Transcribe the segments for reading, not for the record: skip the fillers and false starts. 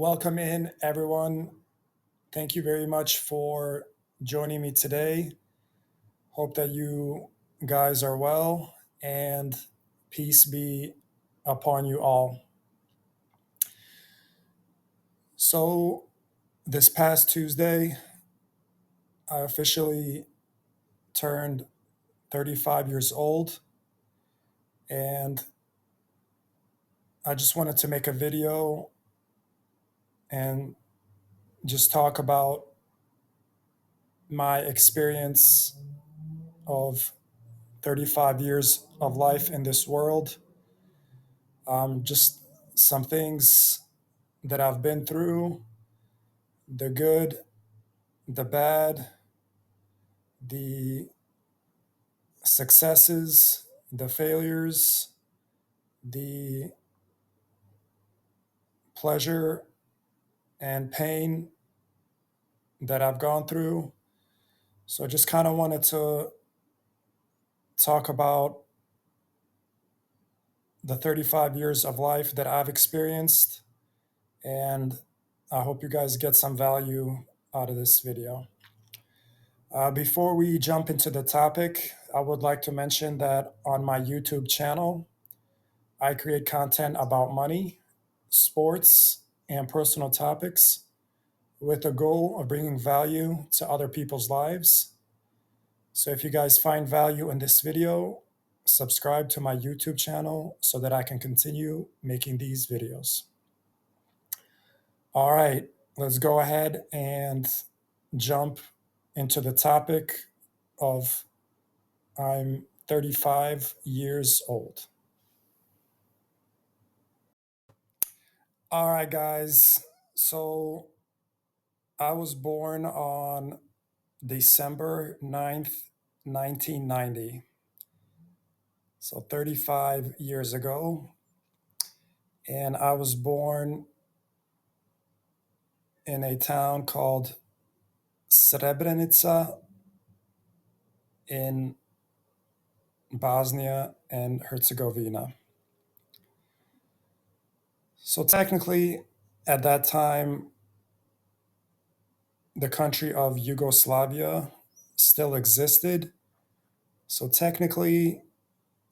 Welcome in, everyone. Thank you very much for joining me today. Hope that you guys are well and peace be upon you all. So, this past Tuesday, I officially turned 35 years old, and I just wanted to make a video and just talk about my experience of 35 years of life in this world. Just some things that I've been through, the good, the bad, the successes, the failures, the pleasure and pain that I've gone through. So I just kind of wanted to talk about the 35 years of life that I've experienced, and I hope you guys get some value out of this video. Before we jump into the topic, I would like to mention that on my YouTube channel, I create content about money, sports, and personal topics with the goal of bringing value to other people's lives. So if you guys find value in this video, subscribe to my YouTube channel so that I can continue making these videos. All right, let's go ahead and jump into the topic of I'm 35 years old. All right, guys. So I was born on December 9th, 1990. So 35 years ago. And I was born in a town called Srebrenica in Bosnia and Herzegovina. So technically, at that time, the country of Yugoslavia still existed. So technically,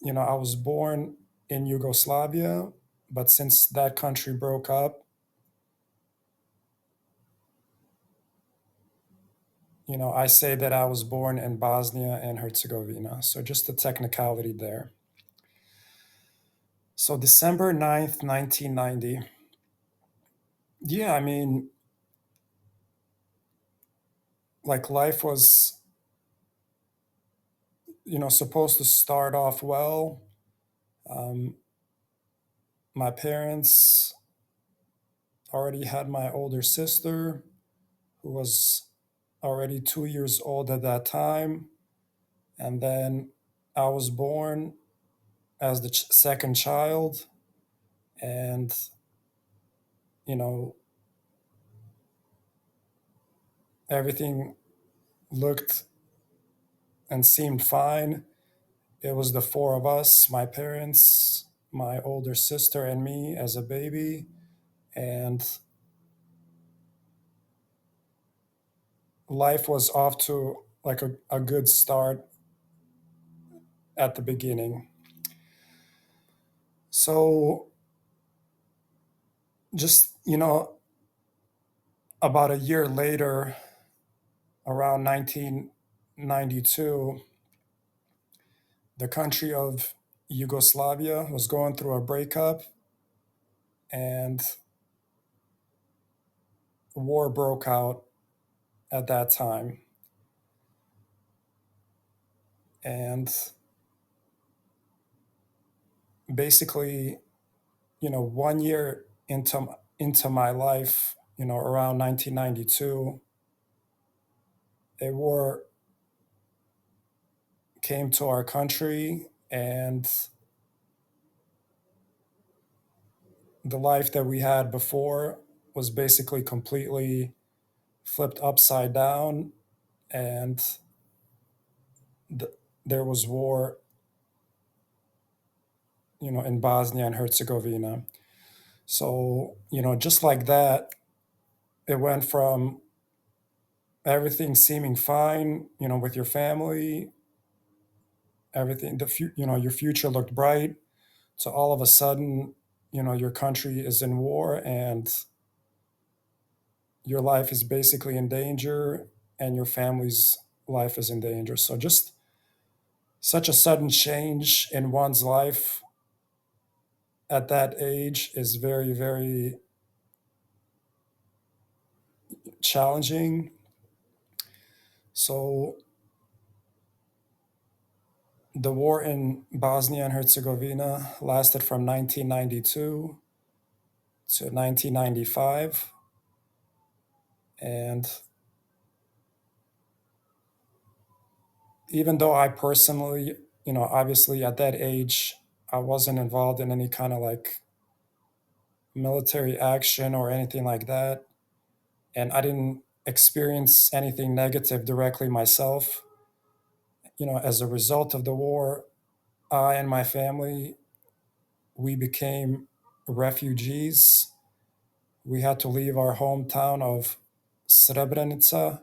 I was born in Yugoslavia, but since that country broke up, I say that I was born in Bosnia and Herzegovina. So just the technicality there. So December 9th, 1990. Yeah, I mean, like life was, supposed to start off well. Um, my parents already had my older sister, who was already 2 years old at that time. And then I was born as the second child. And, you know, everything looked and seemed fine. It was the four of us, my parents, my older sister, and me as a baby. And life was off to like a good start at the beginning. So just, about a year later, around 1992, the country of Yugoslavia was going through a breakup and war broke out at that time. And basically, 1 year into my life, around 1992, a war came to our country, and the life that we had before was basically completely flipped upside down, and there was war, in Bosnia and Herzegovina. So, just like that, it went from everything seeming fine, with your family, everything, your future looked bright. So all of a sudden, your country is in war and your life is basically in danger and your family's life is in danger. So just such a sudden change in one's life at that age is very, very challenging. So the war in Bosnia and Herzegovina lasted from 1992 to 1995. And even though I personally, obviously at that age, I wasn't involved in any kind of like military action or anything like that, and I didn't experience anything negative directly myself, as a result of the war, I and my family, we became refugees. We had to leave our hometown of Srebrenica,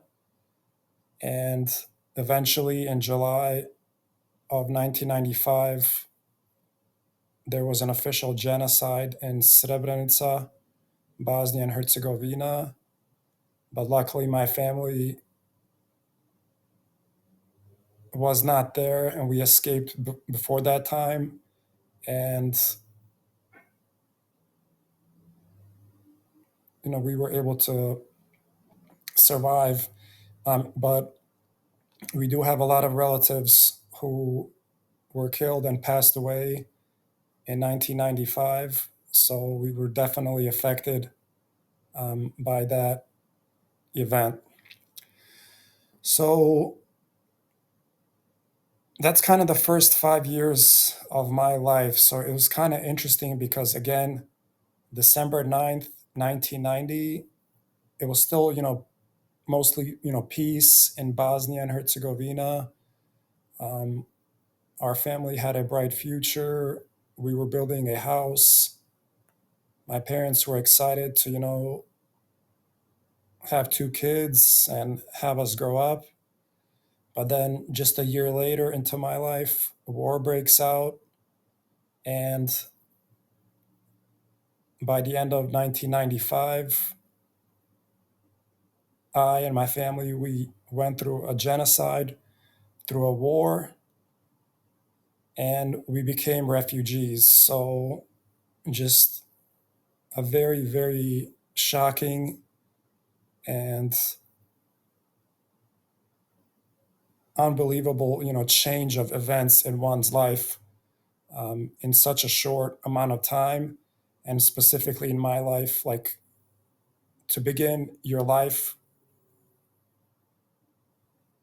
and eventually in July of 1995, there was an official genocide in Srebrenica, Bosnia and Herzegovina. But luckily, my family was not there and we escaped before that time. And, we were able to survive. But we do have a lot of relatives who were killed and passed away in 1995. So we were definitely affected by that event. So that's kind of the first 5 years of my life. So it was kind of interesting because, again, December 9th, 1990, it was still, mostly, peace in Bosnia and Herzegovina. Um, our family had a bright future. We were building a house. My parents were excited to, have two kids and have us grow up. But then just a year later into my life, a war breaks out. And by the end of 1995, I and my family, we went through a genocide, through a war, and we became refugees. So just a very, very shocking and unbelievable, change of events in one's life in such a short amount of time. And specifically in my life, like to begin your life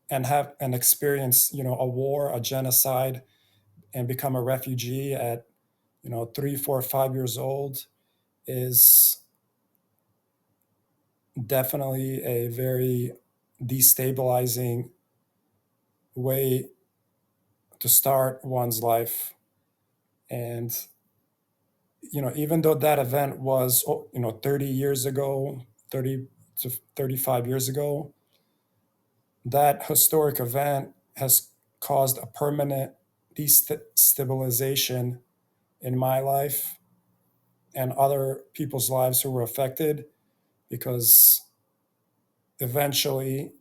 and have and experience, a war, a genocide, and become a refugee at, 3, 4, 5 years old is definitely a very destabilizing way to start one's life. And, even though that event was, 30 years ago, 30 to 35 years ago, that historic event has caused a permanent destabilization in my life and other people's lives who were affected, because eventually,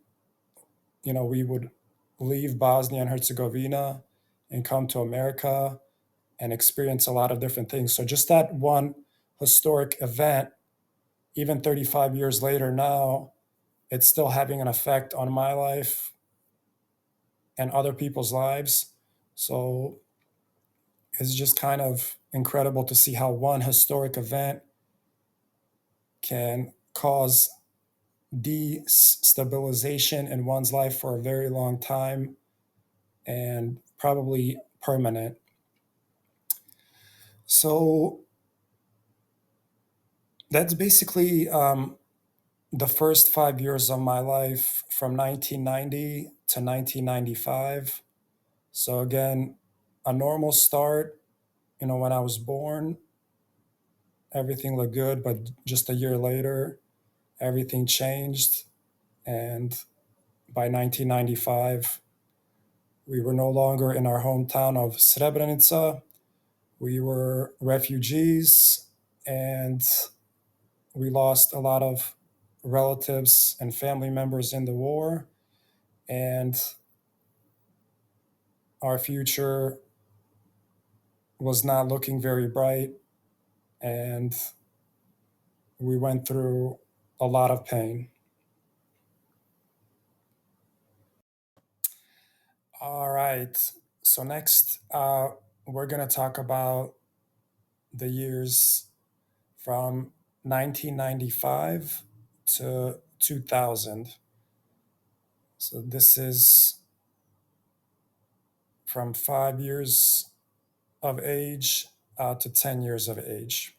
we would leave Bosnia and Herzegovina and come to America and experience a lot of different things. So just that one historic event, even 35 years later now, it's still having an effect on my life and other people's lives. So it's just kind of incredible to see how one historic event can cause destabilization in one's life for a very long time and probably permanent. So that's basically the first 5 years of my life from 1990 to 1995. So again, a normal start, when I was born, everything looked good, but just a year later, everything changed. And by 1995, we were no longer in our hometown of Srebrenica. We were refugees, and we lost a lot of relatives and family members in the war. And our future was not looking very bright. And we went through a lot of pain. All right. So, next, we're going to talk about the years from 1995 to 2000. So, this is from 5 years of age to 10 years of age.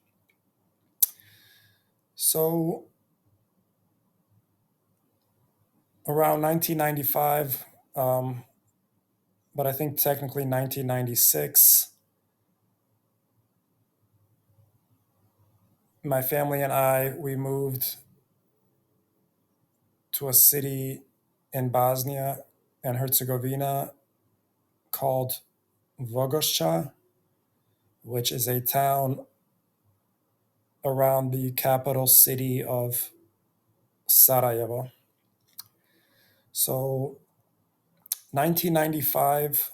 So, around 1995, but I think technically 1996, my family and I, we moved to a city in Bosnia and Herzegovina called Vogošća, which is a town around the capital city of Sarajevo. So 1995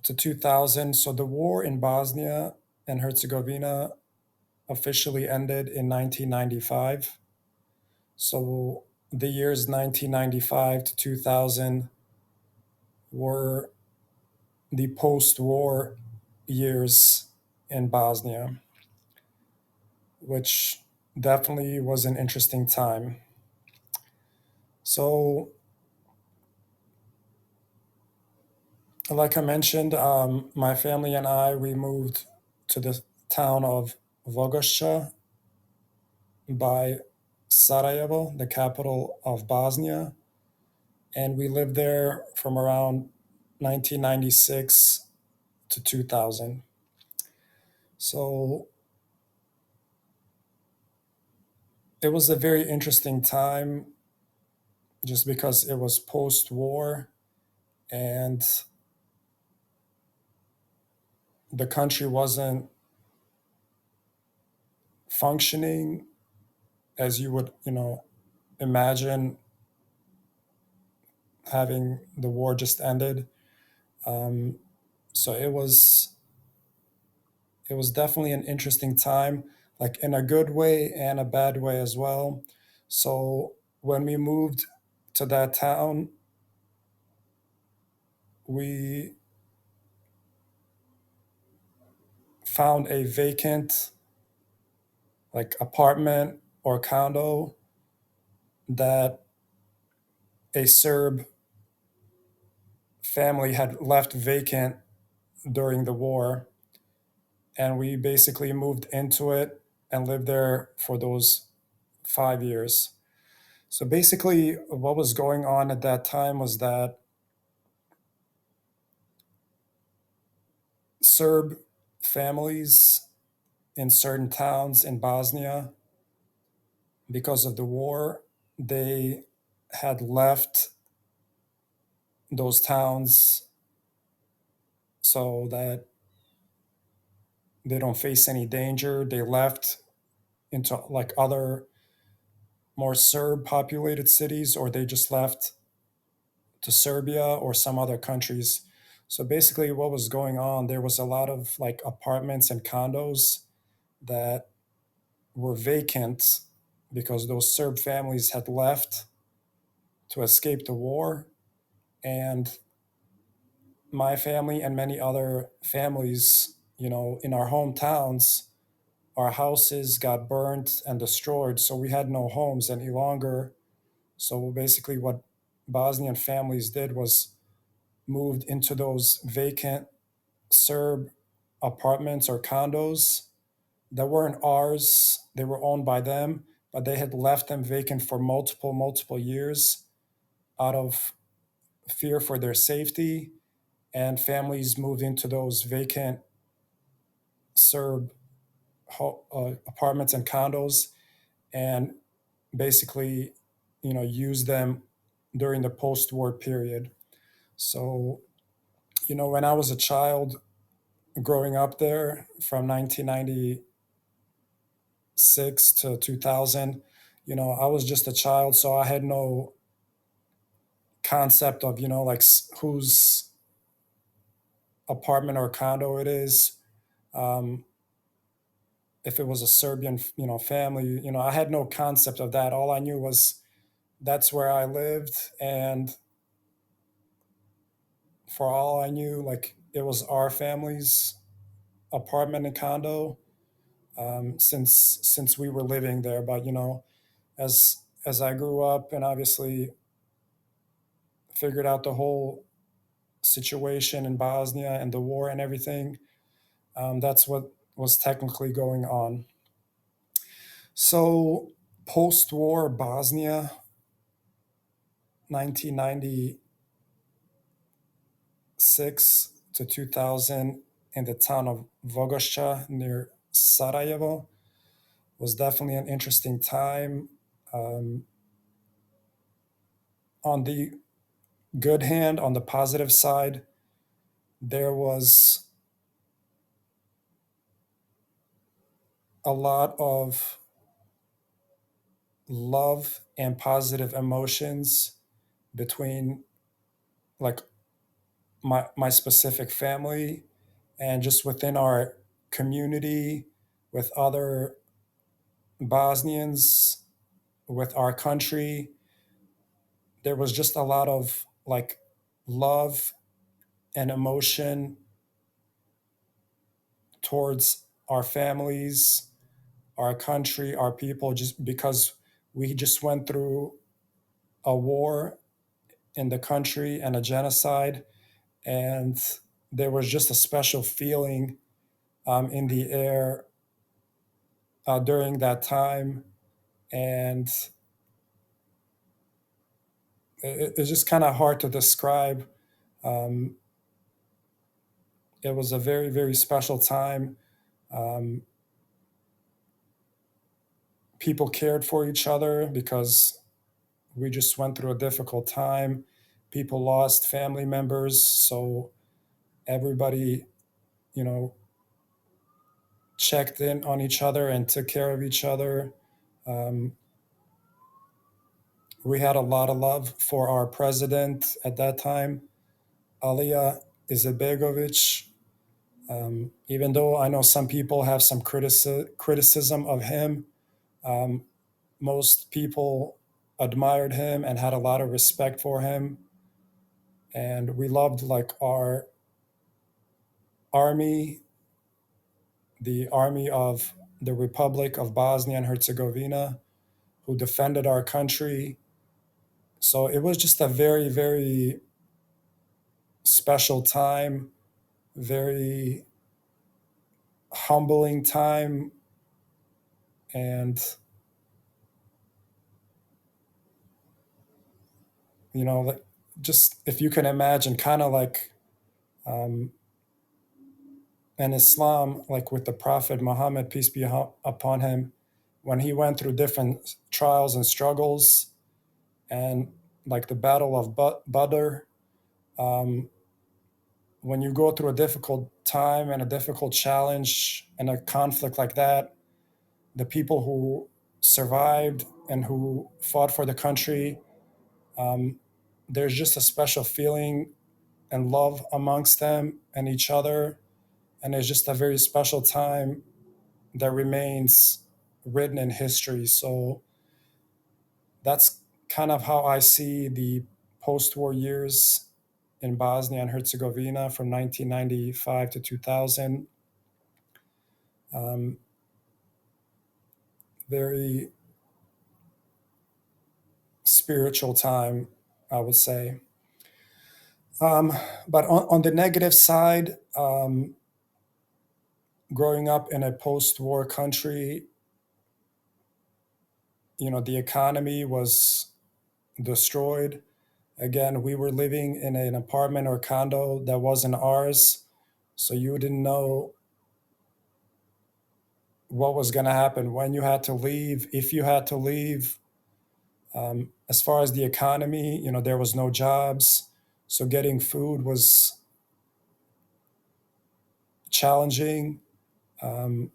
to 2000, so the war in Bosnia and Herzegovina officially ended in 1995. So the years 1995 to 2000 were the post-war years in Bosnia, which definitely was an interesting time. So, like I mentioned, my family and I, we moved to the town of Vogošća by Sarajevo, the capital of Bosnia, and we lived there from around 1996 to 2000. So it was a very interesting time just because it was post war and the country wasn't functioning as you would, imagine having the war just ended. So it was definitely an interesting time, like in a good way and a bad way as well. So when we moved to that town, we found a vacant like apartment or condo that a Serb family had left vacant during the war, and we basically moved into it and lived there for those 5 years. So basically, what was going on at that time was that Serb families in certain towns in Bosnia, because of the war, they had left those towns so that they don't face any danger. They left into like other more Serb populated cities, or they just left to Serbia or some other countries. So basically, what was going on, there was a lot of like apartments and condos that were vacant because those Serb families had left to escape the war. And my family and many other families, in our hometowns, our houses got burnt and destroyed. So we had no homes any longer. So basically, what Bosnian families did was moved into those vacant Serb apartments or condos that weren't ours. They were owned by them, but they had left them vacant for multiple years out of fear for their safety. And families moved into those vacant Serb apartments and condos. And basically, use them during the post-war period. So, when I was a child growing up there from 1996 to 2000, I was just a child, so I had no concept of, like whose apartment or condo it is. Um, if it was a Serbian, family, I had no concept of that. All I knew was that's where I lived, and for all I knew, like it was our family's apartment and condo, since we were living there. But as I grew up and obviously figured out the whole situation in Bosnia and the war and everything, that's what was technically going on. So post-war Bosnia, 1996 to 2000, in the town of Vogošća near Sarajevo, was definitely an interesting time. Um, on the good hand, on the positive side, there was a lot of love and positive emotions between like my specific family and just within our community with other Bosnians, with our country. There was just a lot of like love and emotion towards our families, our country, our people, just because we just went through a war in the country and a genocide. And there was just a special feeling in the air during that time. And it's just kind of hard to describe. Um, it was a very, very special time. Um, People cared for each other because we just went through a difficult time. People lost family members, so everybody, you know, checked in on each other and took care of each other. Um, we had a lot of love for our president at that time, Alija Izetbegovic. Even though I know some people have some criticism of him, um, most people admired him and had a lot of respect for him. And we loved like our army, the army of the Republic of Bosnia and Herzegovina, who defended our country. So it was just a very, very special time, very humbling time. And, like, just if you can imagine, kind of like um, in Islam, like with the Prophet Muhammad, peace be upon him, when he went through different trials and struggles, and like the Battle of Badr, um, when you go through a difficult time and a difficult challenge and a conflict like that, the people who survived and who fought for the country, um, there's just a special feeling and love amongst them and each other. And it's just a very special time that remains written in history. So that's kind of how I see the post war years in Bosnia and Herzegovina from 1995 to 2000. Um, Very spiritual time, I would say. But on the negative side, growing up in a post war country, the economy was destroyed. Again, we were living in an apartment or condo that wasn't ours. So you didn't know what was going to happen when you had to leave, if you had to leave. As far as the economy, there was no jobs, so getting food was challenging. Um,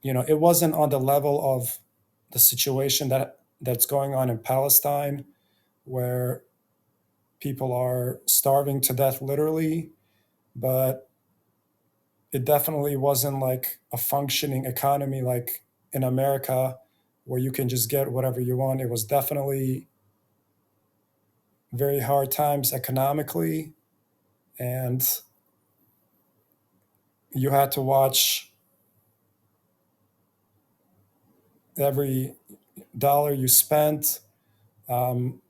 it wasn't on the level of the situation that's going on in Palestine, where people are starving to death literally, but it definitely wasn't like a functioning economy like in America, where you can just get whatever you want. It was definitely very hard times economically, and you had to watch every dollar you spent. Um,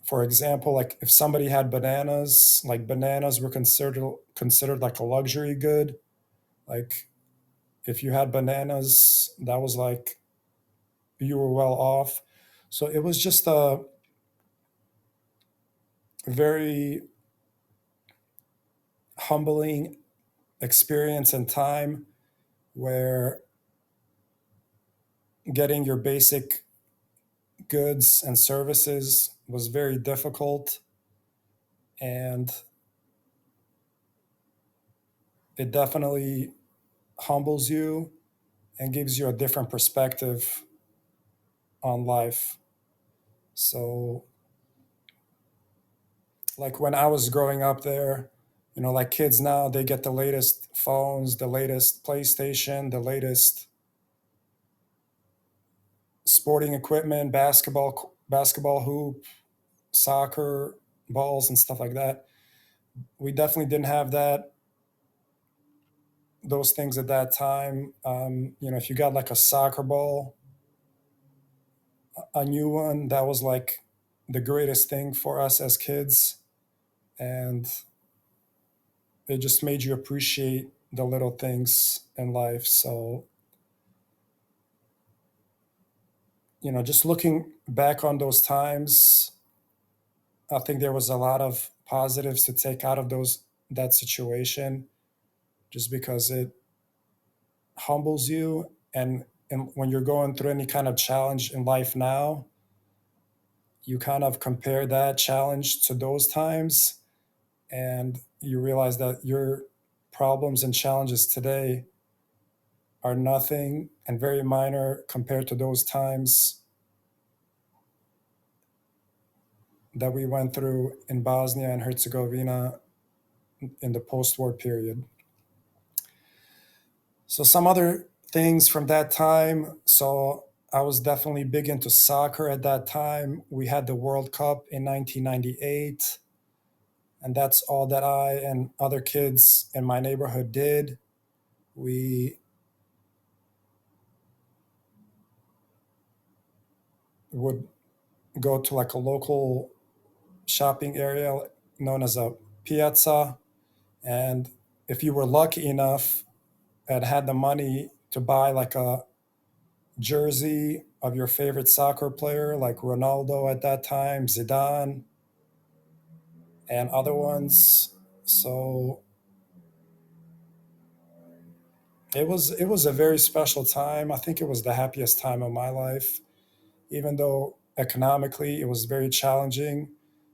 for example, like if somebody had bananas, like bananas were considered like a luxury good. Like if you had bananas, that was like you were well off. So it was just a very humbling experience and time where getting your basic goods and services was very difficult, and it definitely humbles you and gives you a different perspective on life. So, like when I was growing up there, like kids now, they get the latest phones, the latest PlayStation, the latest sporting equipment, basketball hoop, soccer balls, and stuff like that. We definitely didn't have those things at that time. If you got like a soccer ball, a new one, that was like the greatest thing for us as kids, and it just made you appreciate the little things in life. So, just looking back on those times, I think there was a lot of positives to take out of that situation, just because it humbles you, and when you're going through any kind of challenge in life now, you kind of compare that challenge to those times, and you realize that your problems and challenges today are nothing and very minor compared to those times that we went through in Bosnia and Herzegovina in the post-war period. So some other things from that time. So I was definitely big into soccer at that time. We had the World Cup in 1998, and that's all that I and other kids in my neighborhood did. We would go to like a local shopping area known as a piazza, and if you were lucky enough and had the money to buy like a jersey of your favorite soccer player, like Ronaldo at that time, Zidane, and other ones. So it was a very special time. I think it was the happiest time of my life, even though economically it was very challenging.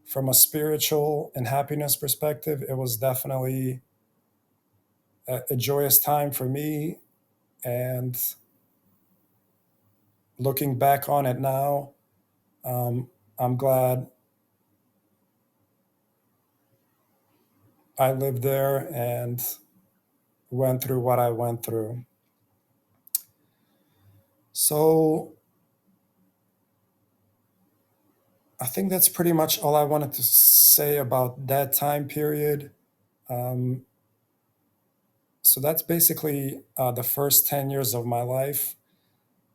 From a spiritual and happiness perspective, it was definitely a joyous time for me. And looking back on it now, I'm glad I lived there and went through what I went through. So I think that's pretty much all I wanted to say about that time period. Um, so that's basically the first 10 years of my life.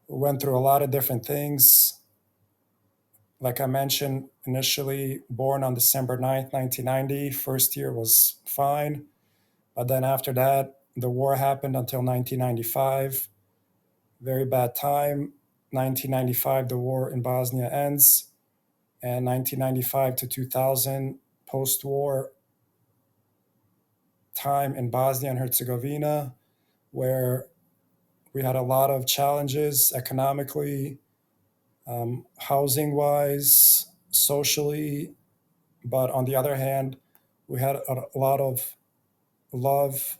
Went through a lot of different things. Like I mentioned initially, born on December 9th, 1990. First year was fine. But then after that, the war happened until 1995. Very bad time. 1995, the war in Bosnia ends, and 1995 to 2000, post war time in Bosnia and Herzegovina, where we had a lot of challenges economically. housing wise, socially. But on the other hand, we had a lot of love,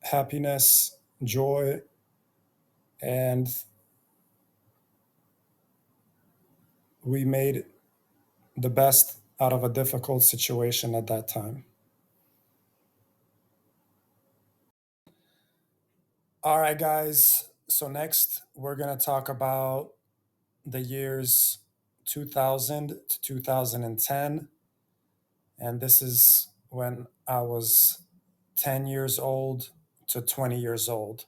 happiness, joy, and we made the best out of a difficult situation at that time. All right, guys. So, next, we're going to talk about the years 2000 to 2010. And this is when I was 10 years old to 20 years old.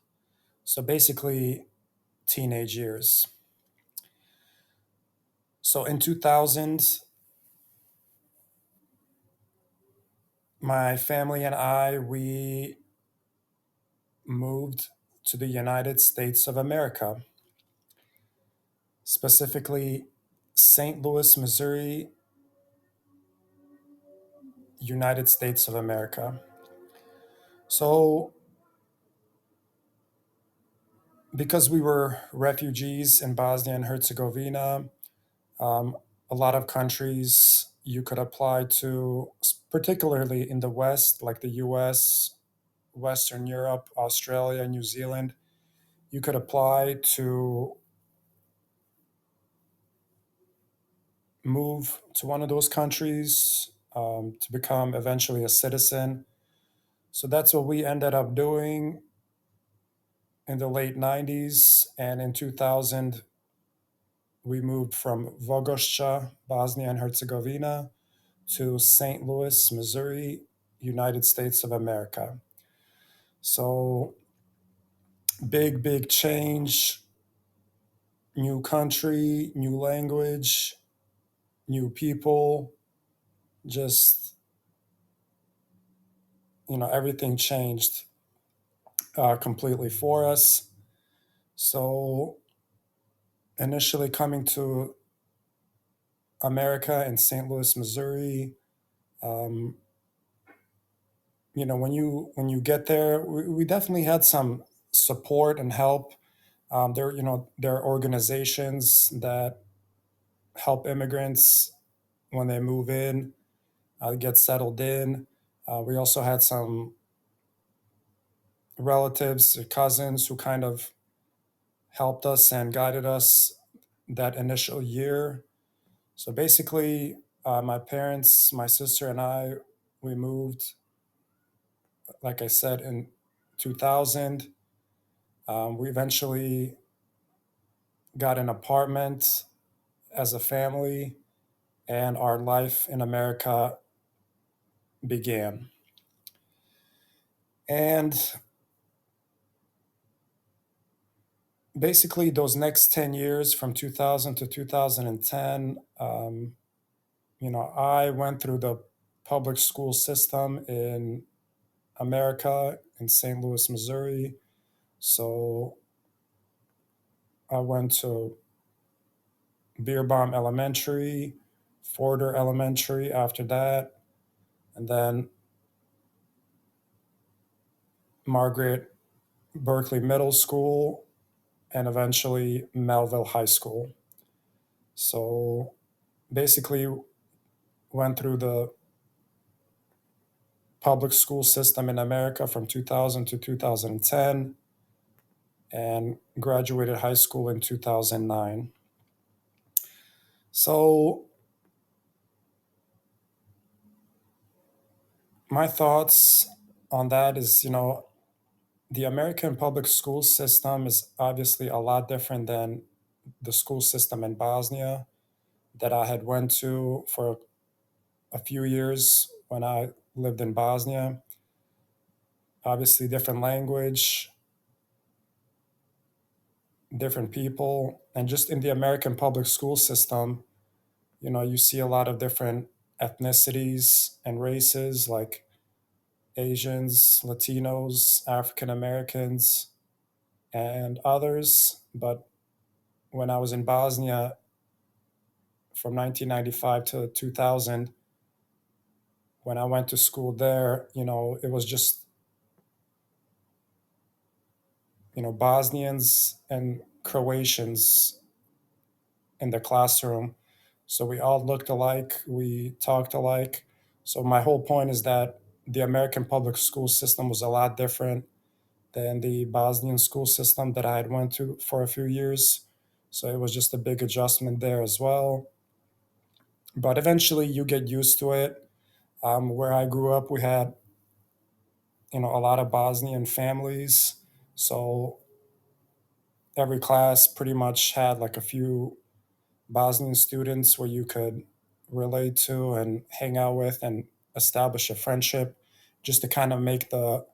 So, basically, teenage years. So, in 2000, my family and we moved to the United States of America, specifically St. Louis, Missouri, United States of America. So, because we were refugees in Bosnia and Herzegovina, um, a lot of countries you could apply to, particularly in the West, like the US, Western Europe, Australia, New Zealand, you could apply to move to one of those countries to become eventually a citizen. So that's what we ended up doing in the late 90s. And in 2000, we moved from Vogošća, Bosnia and Herzegovina, to St. Louis, Missouri, United States of America. So big, big change, new country, new language, new people, just, everything changed completely for us. So initially coming to America in St. Louis, Missouri, um, when you get there, we definitely had some support and help. There are organizations that help immigrants when they move in, get settled in. We also had some relatives, cousins who kind of helped us and guided us that initial year. So basically, my parents, my sister, and we moved, like I said, in 2000. We eventually got an apartment as a family, and our life in America began. And basically, those next 10 years from 2000 to 2010, I went through the public school system in America in St. Louis, Missouri. So I went to Beerbaum Elementary, Forder Elementary after that, and then Margaret Berkeley Middle School, and eventually Melville High School. So basically, went through the public school system in America from 2000 to 2010 and graduated high school in 2009. So, my thoughts on that is, the American public school system is obviously a lot different than the school system in Bosnia that I had went to for a few years when I lived in Bosnia. Obviously, different language, different people, and just in the American public school system, you see a lot of different ethnicities and races like Asians, Latinos, African Americans, and others. But when I was in Bosnia from 1995 to 2000, when I went to school there, it was just, Bosnians and Croatians in the classroom. So we all looked alike, we talked alike. So my whole point is that the American public school system was a lot different than the Bosnian school system that I had went to for a few years. So it was just a big adjustment there as well. But eventually you get used to it. Where I grew up, we had a lot of Bosnian families. So every class pretty much had like a few Bosnian students where you could relate to and hang out with and establish a friendship just to kind of make the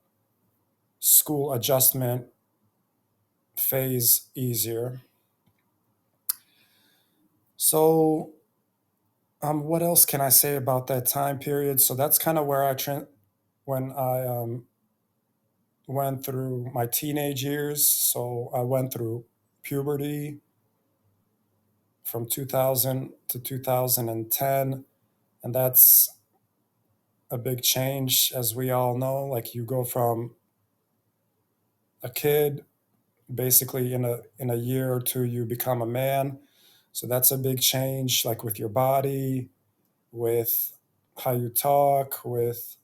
school adjustment phase easier. So, what else can I say about that time period? So that's kind of where when I went through my teenage years. So I went through puberty from 2000 to 2010, and that's a big change, as we all know. Like you go from a kid, basically in a year or two, you become a man. So that's a big change, like with your body, with how you talk, with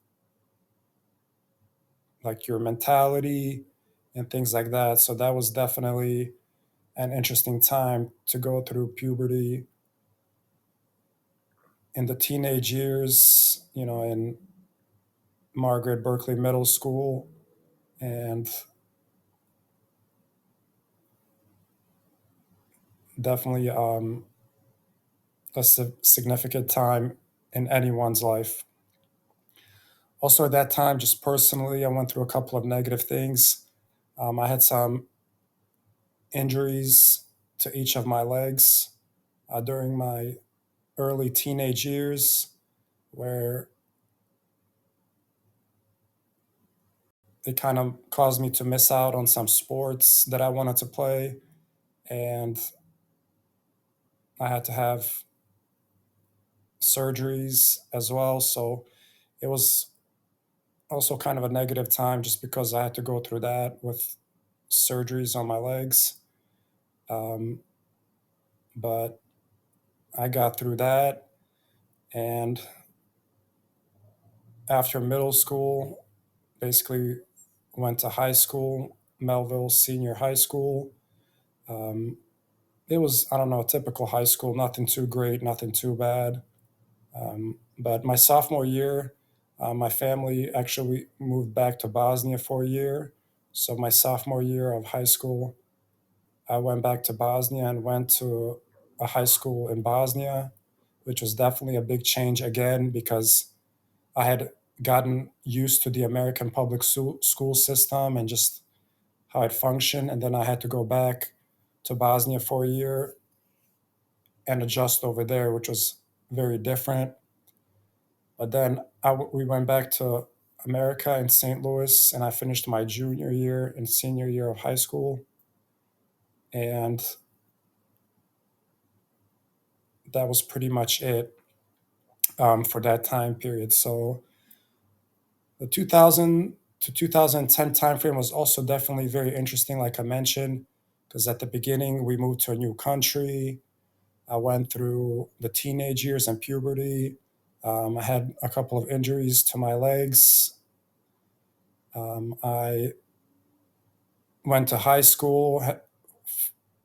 like your mentality and things like that. So that was definitely an interesting time to go through puberty in the teenage years, in Margaret Berkeley Middle School, and definitely a significant time in anyone's life. Also, at that time, just personally, I went through a couple of negative things. I had some injuries to each of my legs during my early teenage years, where it kind of caused me to miss out on some sports that I wanted to play. And I had to have surgeries as well. So it was also kind of a negative time just because I had to go through that with surgeries on my legs. Um, but I got through that. And after middle school, basically went to high school, Melville Senior High School. Um, it was, I don't know, typical high school, nothing too great, nothing too bad. But my sophomore year, my family actually moved back to Bosnia for a year. So my sophomore year of high school, I went back to Bosnia and went to a high school in Bosnia, which was definitely a big change again because I had gotten used to the American public school system and just how it functioned. And then I had to go back to Bosnia for a year and adjust over there, which was very different. But then we went back to America in St. Louis, and I finished my junior year and senior year of high school. And that was pretty much it for that time period. So the 2000 to 2010 timeframe was also definitely very interesting, like I mentioned, because at the beginning we moved to a new country. I went through the teenage years and puberty. I had a couple of injuries to my legs. I went to high school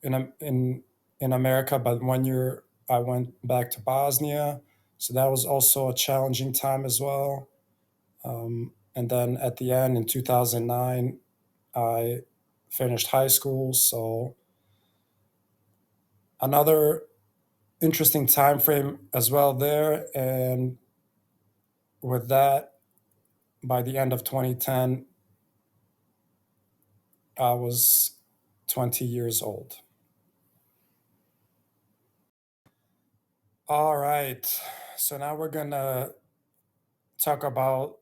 in America, but 1 year I went back to Bosnia, so that was also a challenging time as well. And then at the end in 2009, I finished high school. So another interesting time frame as well there. And with that, by the end of 2010, I was 20 years old. All right. So now we're gonna talk about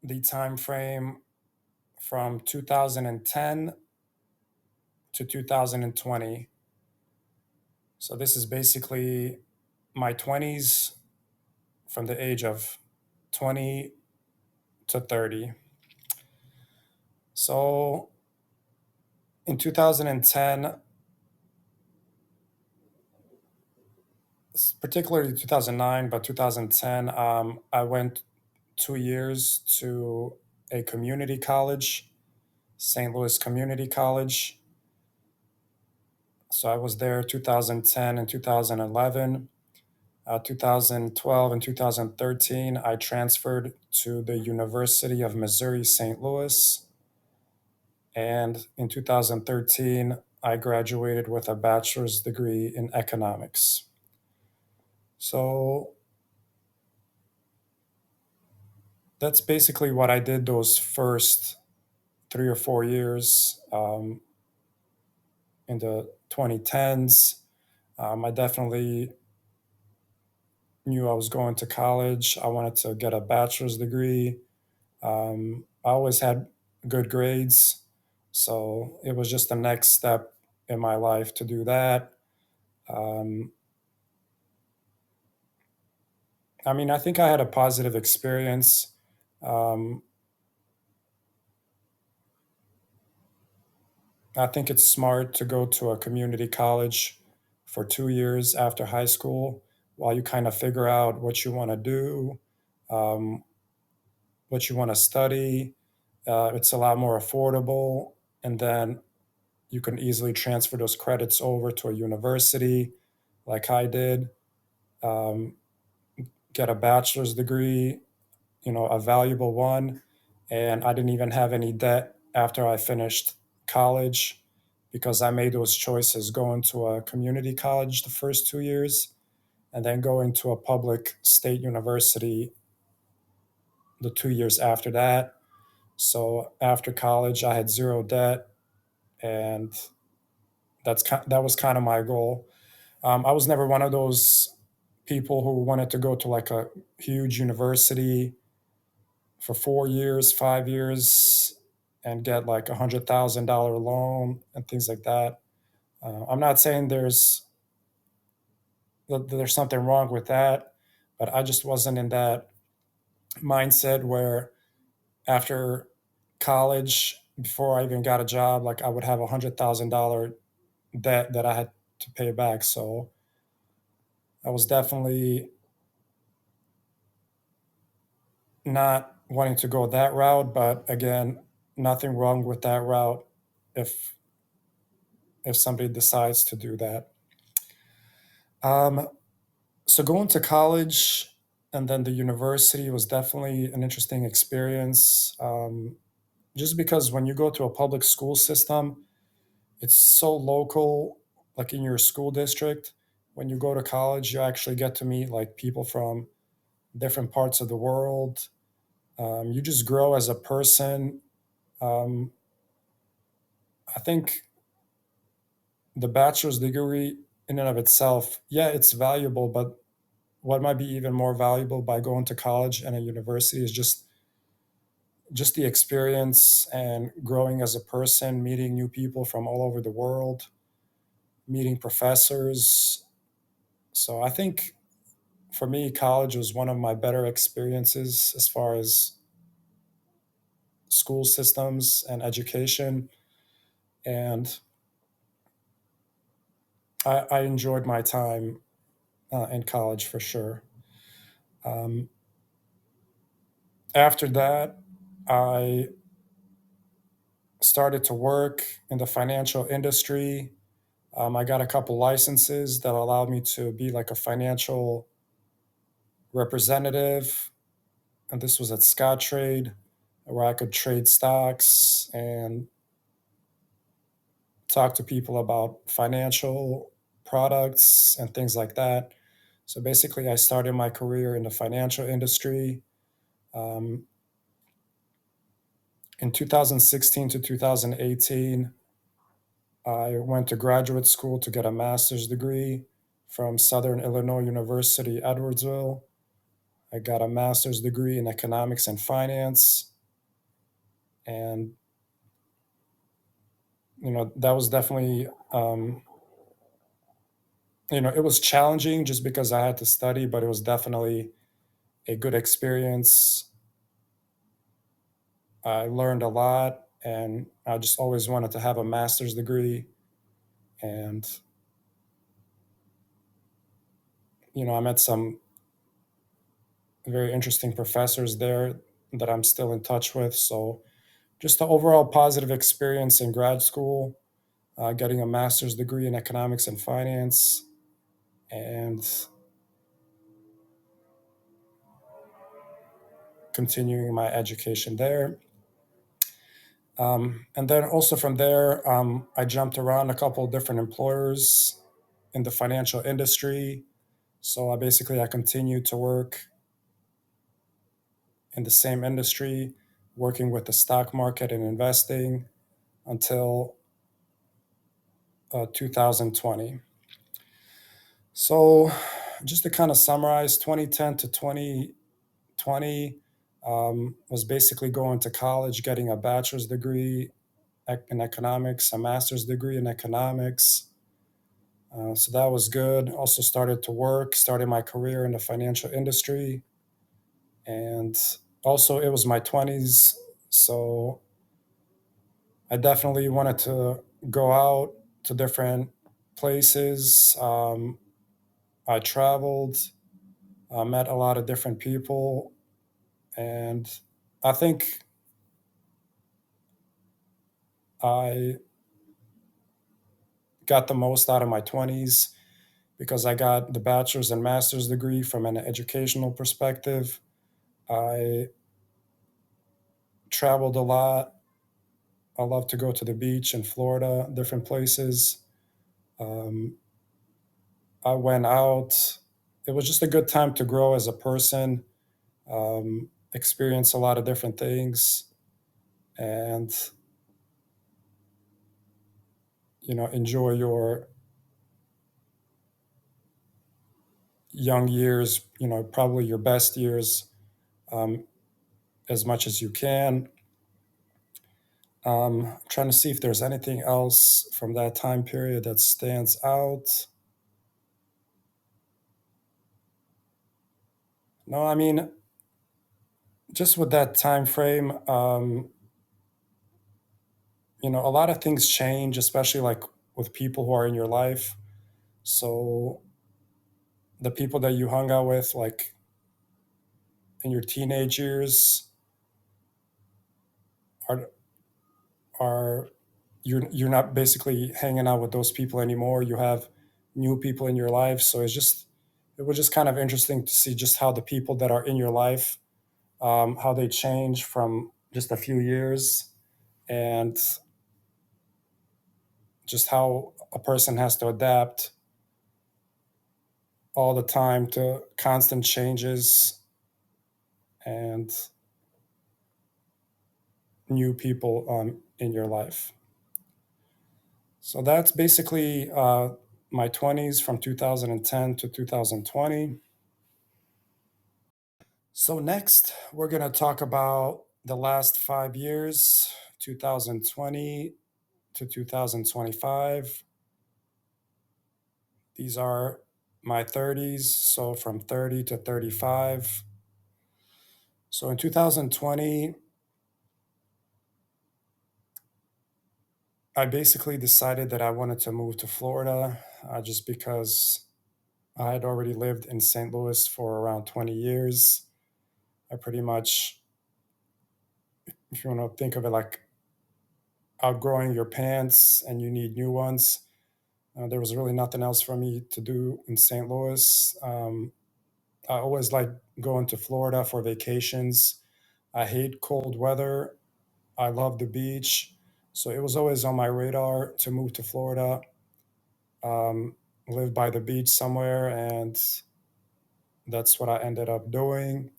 the time frame from 2010 to 2020. So this is basically my 20s from the age of 20 to 30. So in 2010, particularly 2009, but 2010, I went 2 years to a community college, St. Louis Community College. So I was there 2010 and 2011. 2012 and 2013, I transferred to the University of Missouri St. Louis. And in 2013, I graduated with a bachelor's degree in economics. So that's basically what I did those first 3 or 4 years in the 2010s. I definitely knew I was going to college. I wanted to get a bachelor's degree. I always had good grades, so it was just the next step in my life to do that. Um, I mean, I think I had a positive experience. Um, I think it's smart to go to a community college for 2 years after high school while you kind of figure out what you want to do, um, what you want to study. It's a lot more affordable. And then you can easily transfer those credits over to a university like I did, um, get a bachelor's degree, a valuable one. And I didn't even have any debt after I finished college because I made those choices going to a community college the first 2 years and then going to a public state university the 2 years after that. So after college, I had zero debt, and that was kind of my goal. I was never one of those people who wanted to go to like a huge university for 4 years, 5 years, and get like $100,000 loan and things like that. I'm not saying there's something wrong with that, but I just wasn't in that mindset where after college, before I even got a job, like I would have $100,000 debt that I had to pay back. So I was definitely not wanting to go that route, but again, nothing wrong with that route if somebody decides to do that. Um, so going to college and then the university was definitely an interesting experience. Just because when you go to a public school system, it's so local, like in your school district. When you go to college, you actually get to meet like people from different parts of the world. You just grow as a person. Um, I think the bachelor's degree in and of itself, yeah, it's valuable, but what might be even more valuable by going to college and a university is just the experience and growing as a person, meeting new people from all over the world, meeting professors. So I think for me, college was one of my better experiences as far as school systems and education. And I enjoyed my time in college for sure. Um, After that, I started to work in the financial industry. I got a couple licenses that allowed me to be like a financial representative. And this was at Scottrade, where I could trade stocks and talk to people about financial products and things like that. So basically, I started my career in the financial industry. Um, in 2016 to 2018, I went to graduate school to get a master's degree from Southern Illinois University, Edwardsville. I got a master's degree in economics and finance. And, that was definitely, it was challenging just because I had to study, but it was definitely a good experience. I learned a lot, and I just always wanted to have a master's degree. And I met some very interesting professors there that I'm still in touch with. So just the overall positive experience in grad school, getting a master's degree in economics and finance, and continuing my education there. And then also from there, I jumped around a couple of different employers in the financial industry. So I continued to work in the same industry, working with the stock market and investing until 2020. So just to kind of summarize, 2010 to 2020 was basically going to college, getting a bachelor's degree in economics, a master's degree in economics. So that was good. Also started to work, started my career in the financial industry. And also, it was my 20s. So I definitely wanted to go out to different places. I traveled, met a lot of different people. And I think I got the most out of my 20s because I got the bachelor's and master's degree from an educational perspective. I traveled a lot. I love to go to the beach in Florida, different places. Um, I went out. It was just a good time to grow as a person, experience a lot of different things, and enjoy your young years. Probably your best years, um, as much as you can. Trying to see if there's anything else from that time period that stands out. No, I mean, just with that time frame, a lot of things change, especially like with people who are in your life. So the people that you hung out with, like in your teenage years, are are you're not basically hanging out with those people anymore. You have new people in your life, so it was just kind of interesting to see just how the people that are in your life, how they change from just a few years, and just how a person has to adapt all the time to constant changes and new people in your life. So that's basically my 20s from 2010 to 2020. So, next, we're going to talk about the last 5 years, 2020 to 2025. These are my 30s, so from 30 to 35. So, in 2020, I basically decided that I wanted to move to Florida just because I had already lived in St. Louis for around 20 years. I pretty much, if you want to think of it like outgrowing your pants and you need new ones, there was really nothing else for me to do in St. Louis. I always like going to Florida for vacations. I hate cold weather. I love the beach. So it was always on my radar to move to Florida, um, live by the beach somewhere, and that's what I ended up doing.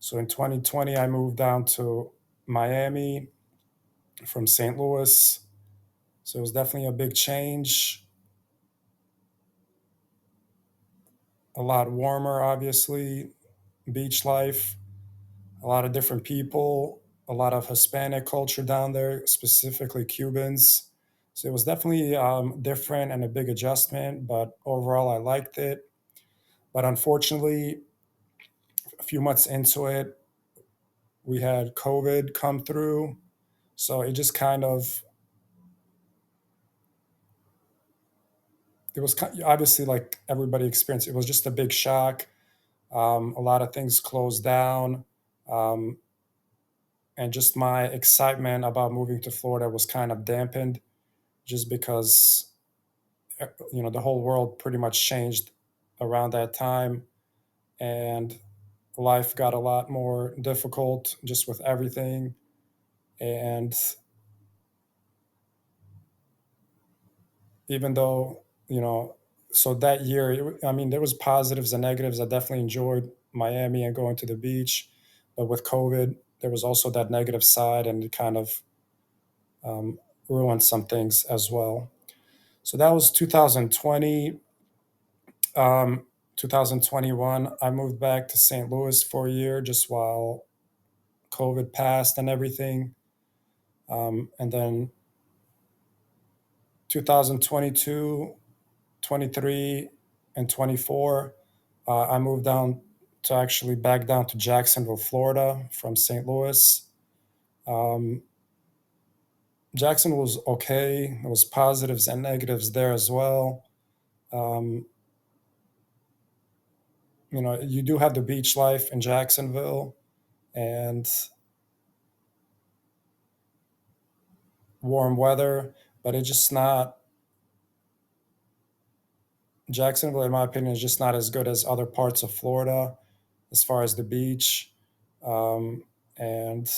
So in 2020, I moved down to Miami from St. Louis. So it was definitely a big change, a lot warmer, obviously, beach life, a lot of different people, a lot of Hispanic culture down there, specifically Cubans. So it was definitely different and a big adjustment, but overall, I liked it. But unfortunately, a few months into it, we had COVID come through. So it just kind of it was obviously like everybody experienced. It was just a big shock. A lot of things closed down, um, and just my excitement about moving to Florida was kind of dampened, just because the whole world pretty much changed around that time, and life got a lot more difficult just with everything. And even though, so that year, I mean, there was positives and negatives. I definitely enjoyed Miami and going to the beach, but with COVID, there was also that negative side, and it kind of um, ruined some things as well. So that was 2020. 2021, I moved back to St. Louis for a year just while COVID passed and everything. And then 2022, 23, and 24, I moved down to actually back down to Jacksonville, Florida from St. Louis. Um, Jacksonville was okay. There was positives and negatives there as well. Um, you do have the beach life in Jacksonville and warm weather, but it's just not Jacksonville, in my opinion, is just not as good as other parts of Florida as far as the beach, and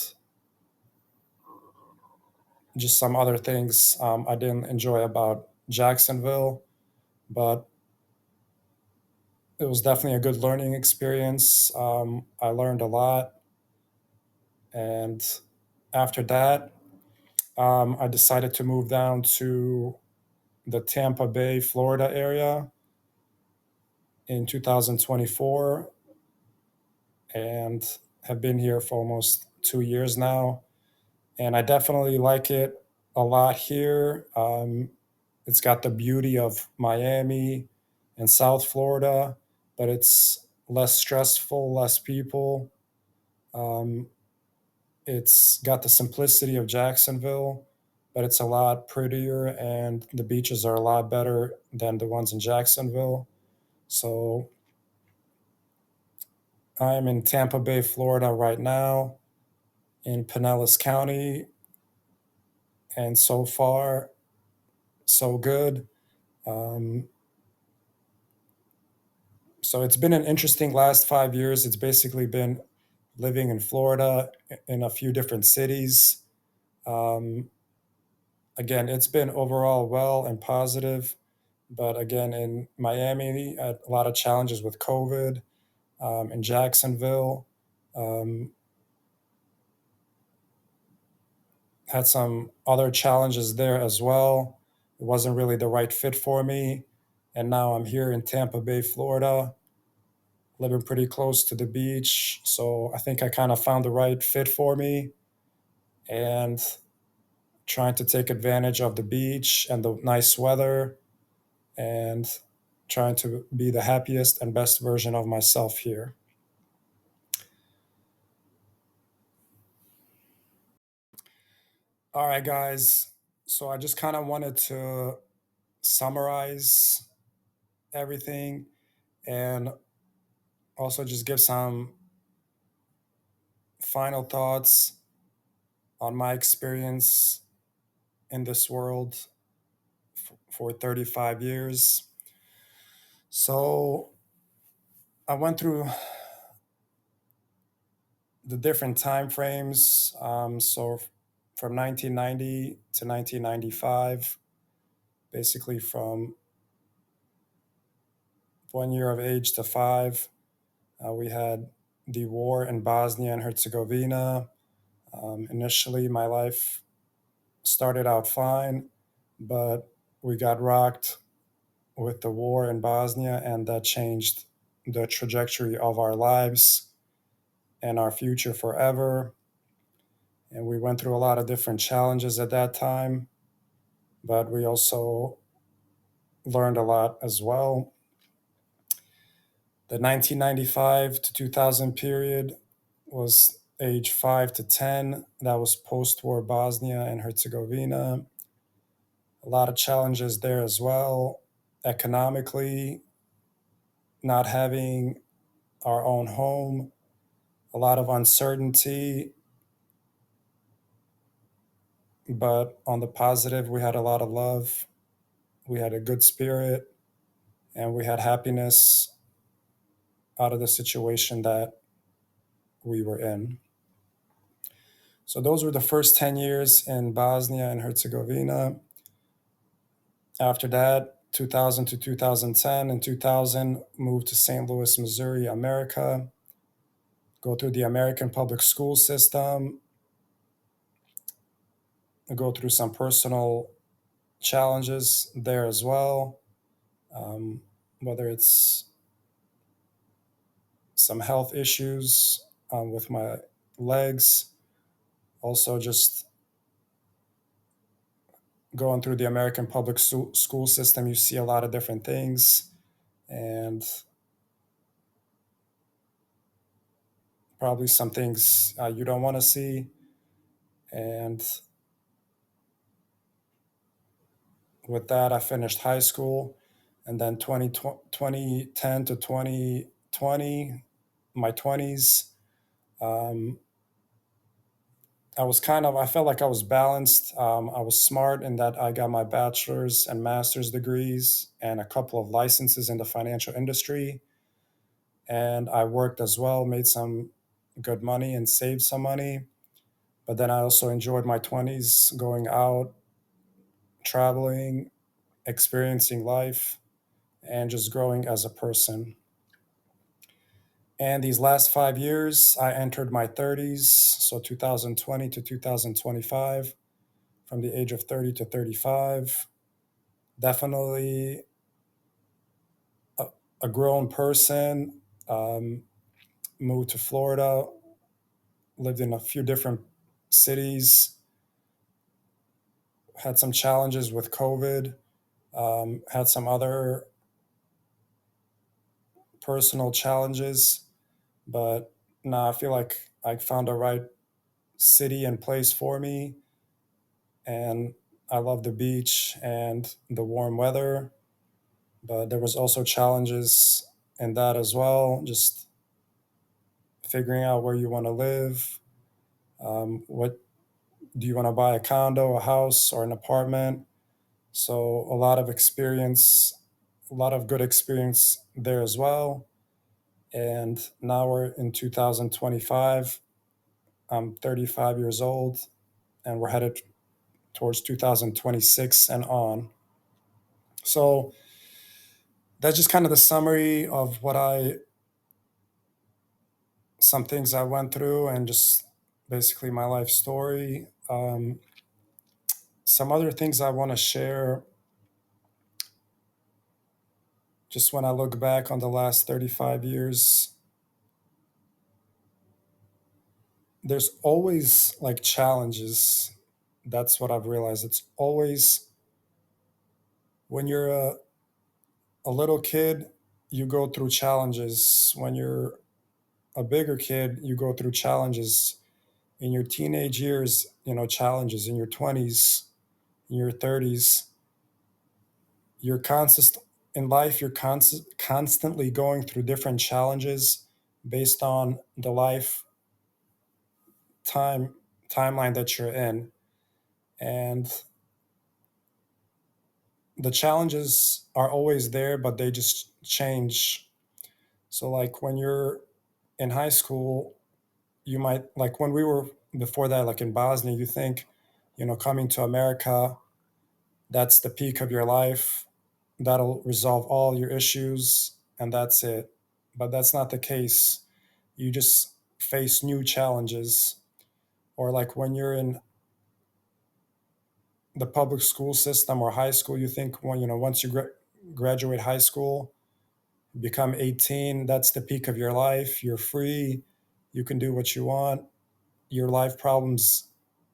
just some other things I didn't enjoy about Jacksonville. But it was definitely a good learning experience. I learned a lot, and after that, I decided to move down to the Tampa Bay, Florida area in 2024, and have been here for almost 2 years now. And I definitely like it a lot here. It's got the beauty of Miami and South Florida, but it's less stressful, less people. Um, it's got the simplicity of Jacksonville, but it's a lot prettier, and the beaches are a lot better than the ones in Jacksonville. So I'm in Tampa Bay, Florida right now, in Pinellas County, and so far, so good. Um, so it's been an interesting last 5 years. It's basically been living in Florida in a few different cities. Um, Again, it's been overall well and positive, but again, in Miami, a lot of challenges with COVID. In Jacksonville, um, had some other challenges there as well. It wasn't really the right fit for me. And now I'm here in Tampa Bay, Florida, living pretty close to the beach. So I think I kind of found the right fit for me, and trying to take advantage of the beach and the nice weather, and trying to be the happiest and best version of myself here. All right, guys. So I just kind of wanted to summarize everything, and also just give some final thoughts on my experience in this world for 35 years. So I went through the different time frames. So from 1990 to 1995, basically from 1 year of age to five, we had the war in Bosnia and Herzegovina. Initially, my life started out fine, but we got rocked with the war in Bosnia, and that changed the trajectory of our lives and our future forever. And we went through a lot of different challenges at that time, but we also learned a lot as well. The 1995 to 2000 period was age 5 to 10. That was post war Bosnia and Herzegovina. A lot of challenges there as well. economically, not having our own home, a lot of uncertainty. But on the positive, we had a lot of love, we had a good spirit, and we had happiness out of the situation that we were in. So those were the first 10 years in Bosnia and Herzegovina. After that, 2000 to 2010, in 2000, moved to St. Louis, Missouri, America, go through the American public school system, go through some personal challenges there as well, whether it's some health issues with my legs, also just going through the American public school system, you see a lot of different things, and probably some things you don't want to see. And with that, I finished high school, and then 2010 to 2020, my 20s, I felt like I was balanced. I was smart in that I got my bachelor's and master's degrees and a couple of licenses in the financial industry. And I worked as well, made some good money and saved some money. But then I also enjoyed my 20s going out, traveling, experiencing life, and just growing as a person. And these last 5 years, I entered my 30s, so 2020 to 2025, from the age of 30 to 35. Definitely a grown person, moved to Florida, lived in a few different cities, had some challenges with COVID, had some other personal challenges, but now I feel like I found the right city and place for me. And I love the beach and the warm weather, but there was also challenges in that as well. Just figuring out where you want to live. What do you want to buy, a condo, a house, or an apartment? So a lot of experience, a lot of good experience there as well. And now we're in 2025. I'm 35 years old, and we're headed towards 2026 and on. So that's just kind of the summary of some things I went through, and just basically my life story. Some other things I want to share, just when I look back on the last 35 years, there's always like challenges. That's what I've realized. It's always when you're a little kid, you go through challenges. When you're a bigger kid, you go through challenges. In your teenage years, challenges. In your 20s, in your 30s, you're constant in life. You're constantly going through different challenges based on the life time timeline that you're in, and the challenges are always there, but they just change. So, like when you're in high school, you might, like when we were before that, like in Bosnia, you think, coming to America, that's the peak of your life. That'll resolve all your issues, and that's it. But that's not the case. You just face new challenges. Or like when you're in the public school system or high school, you think, well, once you graduate high school, become 18, that's the peak of your life. You're free. You can do what you want. Your life problems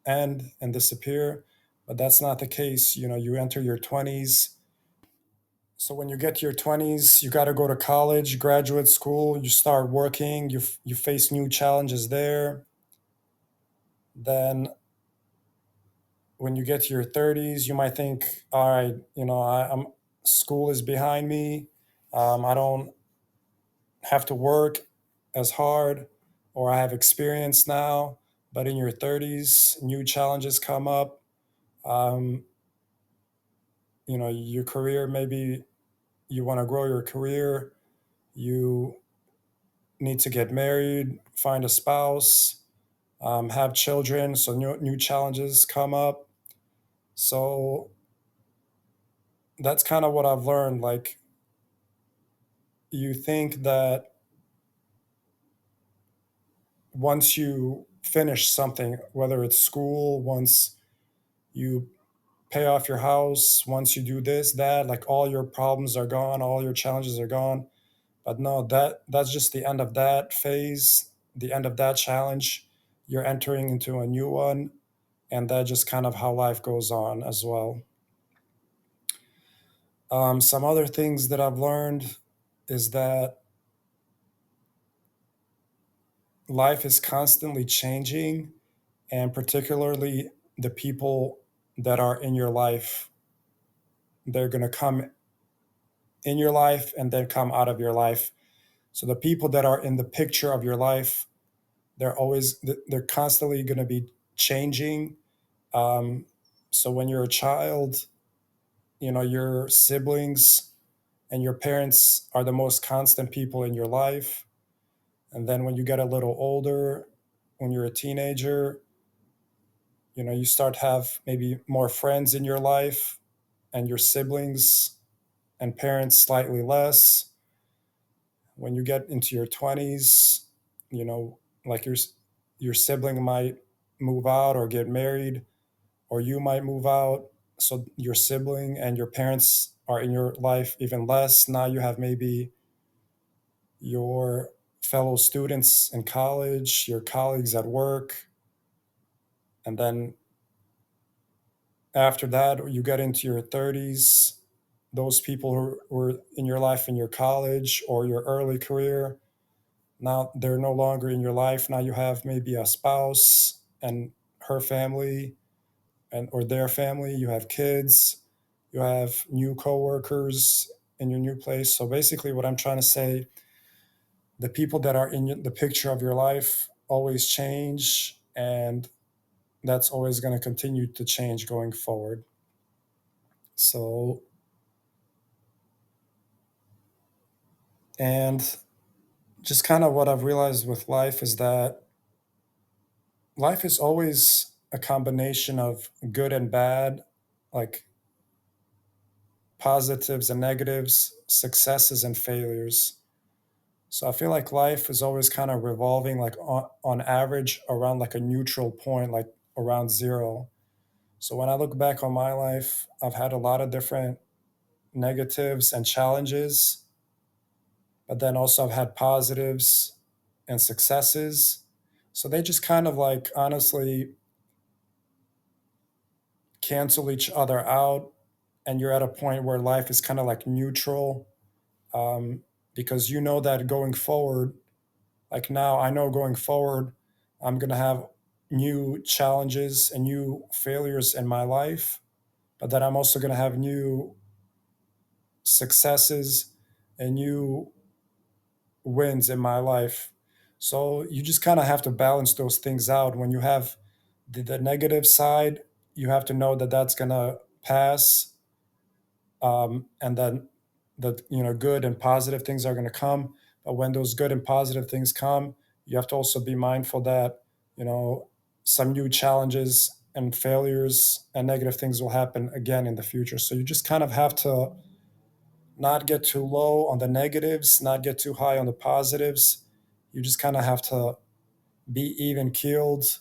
end and disappear. But that's not the case. You enter your 20s. So when you get to your 20s, you got to go to college, graduate school, you start working, you face new challenges there. Then when you get to your 30s, you might think, all right, I'm school is behind me. I don't have to work as hard, or I have experience now. But in your 30s, new challenges come up. Um, your career, maybe you want to grow your career. You need to get married, find a spouse, have children. So new challenges come up. So that's kind of what I've learned. Like, you think that once you finish something, whether it's school, once you pay off your house, once you do this, that, like all your problems are gone, all your challenges are gone. But no, that's just the end of that phase, the end of that challenge. You're entering into a new one, and that's just kind of how life goes on as well. Some other things that I've learned is that life is constantly changing, and particularly the people that are in your life, they're going to come in your life and then come out of your life. So the people that are in the picture of your life, they're constantly going to be changing. um, so when you're a child, your siblings and your parents are the most constant people in your life. And then when you get a little older, when you're a teenager, you start have maybe more friends in your life, and your siblings and parents slightly less. When you get into your 20s, like your sibling might move out or get married, or you might move out. So your sibling and your parents are in your life even less. Now you have maybe your fellow students in college, your colleagues at work, and then after that, you get into your 30s. Those people who were in your life in your college or your early career, now they're no longer in your life. Now you have maybe a spouse and her family, and or their family. You have kids. You have new coworkers in your new place. So basically, what I'm trying to say, the people that are in the picture of your life always change, and that's always going to continue to change going forward. So, and just kind of what I've realized with life is that life is always a combination of good and bad, like positives and negatives, successes and failures. So I feel like life is always kind of revolving, like on average around like a neutral point, like around zero. So when I look back on my life, I've had a lot of different negatives and challenges, but then also I've had positives and successes. So they just kind of like honestly cancel each other out. And you're at a point where life is kind of like neutral, um, because you know that going forward, like now, I know going forward, I'm going to have new challenges and new failures in my life, but then I'm also going to have new successes and new wins in my life. So you just kind of have to balance those things out. When you have the negative side, you have to know that that's going to pass, and then the good and positive things are going to come. But when those good and positive things come, you have to also be mindful that you know some new challenges and failures and negative things will happen again in the future. So you just kind of have to not get too low on the negatives, not get too high on the positives. You just kind of have to be even keeled.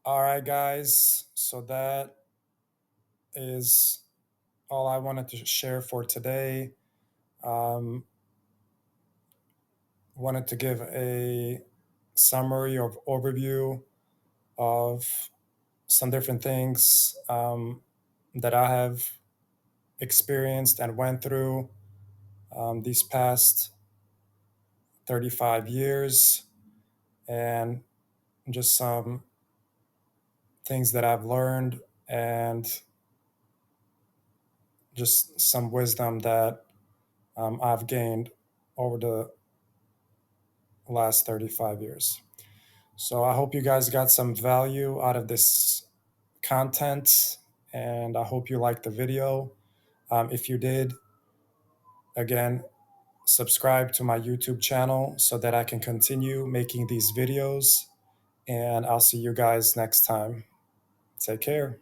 All right, guys, so that is all I wanted to share for today. um, Wanted to give a summary of overview of some different things, that I have experienced and went through, these past 35 years, and just some things that I've learned and just some wisdom that I've gained over the last 35 years. So I hope you guys got some value out of this content, and I hope you liked the video. If you did, again, subscribe to my YouTube channel so that I can continue making these videos. And I'll see you guys next time. Take care.